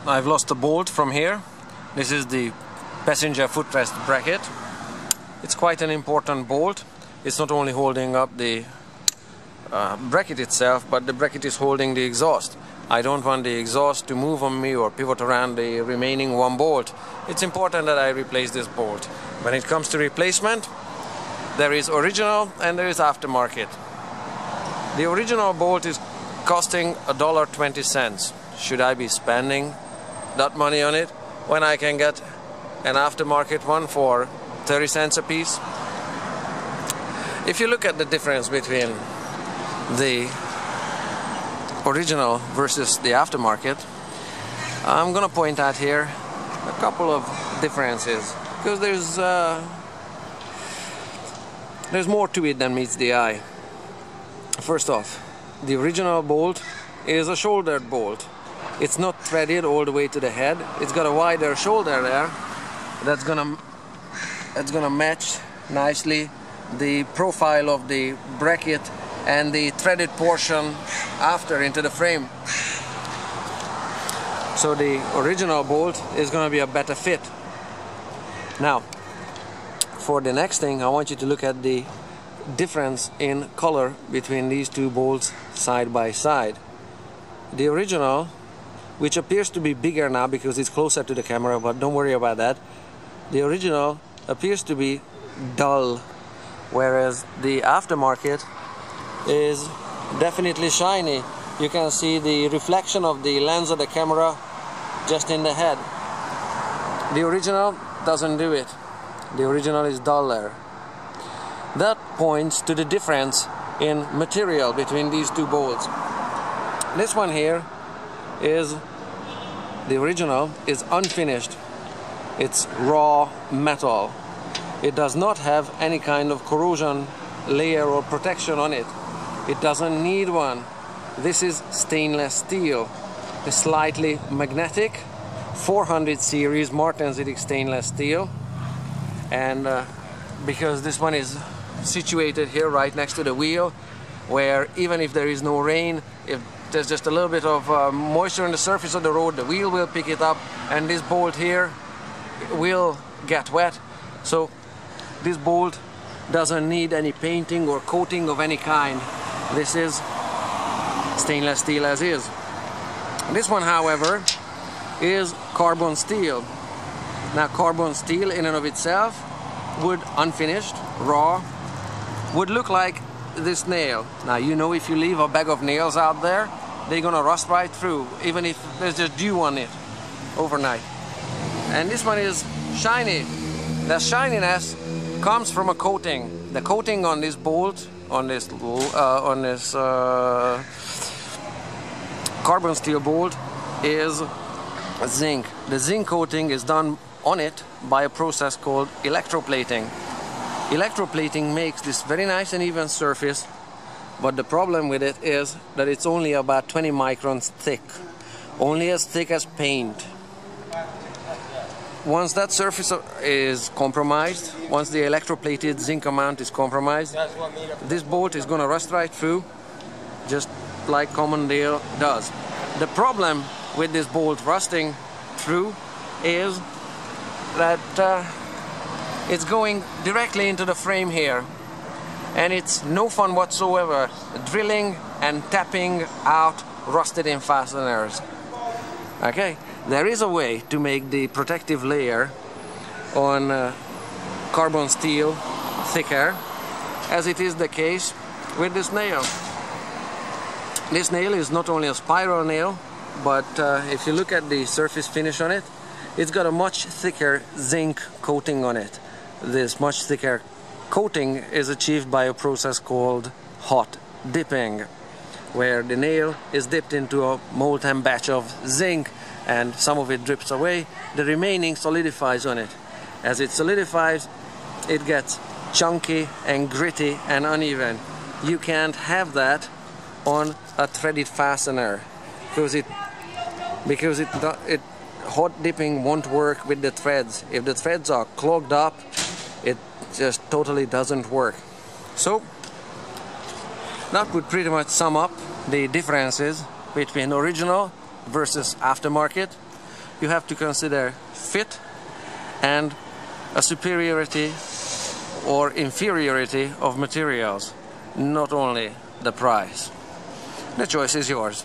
I've lost a bolt from here. This is the passenger footrest bracket. It's quite an important bolt. It's not only holding up the bracket itself, but the bracket is holding the exhaust. I don't want the exhaust to move on me or pivot around the remaining one bolt. It's important that I replace this bolt. When it comes to replacement, there is original and there is aftermarket. The original bolt is costing $1.20. Should I be spending that money on it when I can get an aftermarket one for 30 cents a piece? If you look at the difference between the original versus the aftermarket, I'm gonna point out here a couple of differences, because there's more to it than meets the eye. First off, the original bolt is a shouldered bolt. It's not threaded all the way to the head. It's got a wider shoulder there that's gonna match nicely the profile of the bracket and the threaded portion after into the frame. So the original bolt is going to be a better fit. Now, for the next thing, I want you to look at the difference in color between these two bolts side by side. The original, which appears to be bigger now because it's closer to the camera, but don't worry about that. The original appears to be dull, whereas the aftermarket is definitely shiny. You can see the reflection of the lens of the camera just in the head. The original doesn't do it. The original is duller. That points to the difference in material between these two bolts. This one here is, the original is unfinished. It's raw metal. It does not have any kind of corrosion layer or protection on it. It doesn't need one. This is stainless steel, a slightly magnetic 400 series martensitic stainless steel, and because this one is situated here right next to the wheel, where even if there is no rain, if there's just a little bit of moisture on the surface of the road, the wheel will pick it up and this bolt here will get wet. So this bolt doesn't need any painting or coating of any kind. This is stainless steel as is. This one, however, is carbon steel. Now, carbon steel in and of itself would, unfinished, raw, would look like this nail. Now, you know, if you leave a bag of nails out there, they're gonna rust right through, even if there's just dew on it overnight. And this one is shiny. The shininess comes from a coating. The coating on this bolt, on this carbon steel bolt, is zinc. The zinc coating is done on it by a process called electroplating. Electroplating makes this very nice and even surface, but the problem with it is that it's only about 20 microns thick, only as thick as paint. Once that surface is compromised, once the electroplated zinc amount is compromised, this bolt is going to rust right through, just like common nail does. The problem with this bolt rusting through is that it's going directly into the frame here, and it's no fun whatsoever drilling and tapping out rusted-in fasteners. Okay, there is a way to make the protective layer on carbon steel thicker, as it is the case with this nail. This nail is not only a spiral nail, but if you look at the surface finish on it, it's got a much thicker zinc coating on it. This much thicker coating is achieved by a process called hot dipping, where the nail is dipped into a molten batch of zinc and some of it drips away, the remaining solidifies on it. As it solidifies, it gets chunky and gritty and uneven. You can't have that on a threaded fastener because hot dipping won't work with the threads. If the threads are clogged up, it just totally doesn't work. So that would pretty much sum up the differences between original versus aftermarket. you have to consider fit and a superiority or inferiority of materials, not only the price. The choice is yours.